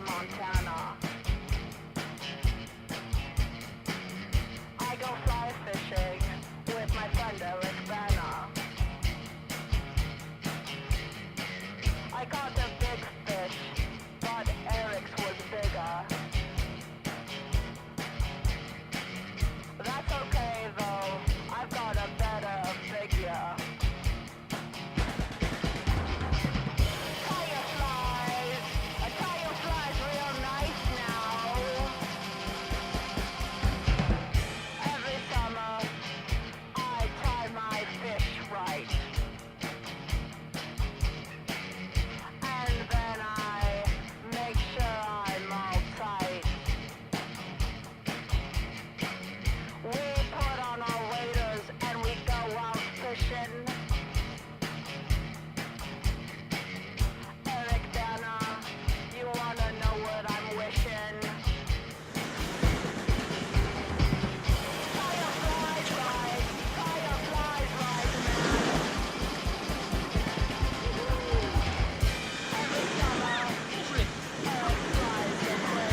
Montana. I go fly fishing with my friend Eric Bana. I caught a big fish, but Eric's was bigger. That's okay though, I've got a better figure. Fireflies real nice now. Every summer I tie my fish right. And then I make sure I'm all tight. We put on our waders and we go out fishing. Eric Bana, you wanna know what I'm wishing? Fireflies rise, man. Every summer, Eric flies away.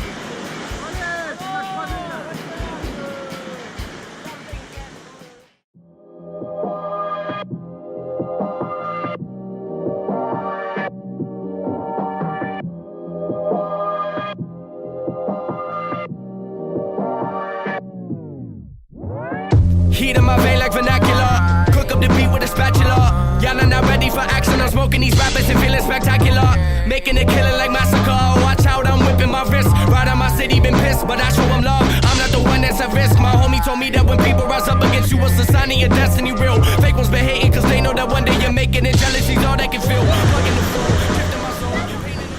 Something gets loose. Heat in my vein like vernacular. Cook up the beat with a spatula. Y'all are not ready for action. I'm smoking these rappers and feeling spectacular. Making a killing like massacre. Watch out, I'm whipping my wrist. Right on my city, been pissed, but I show them love. I'm not the one that's at risk. My homie told me that when people rise up against you, it's a sign of your destiny real. Fake ones been hating cause they know that one day you're making it. Jealousy's all they can feel. Plugging the floor, drifting my soul, painting the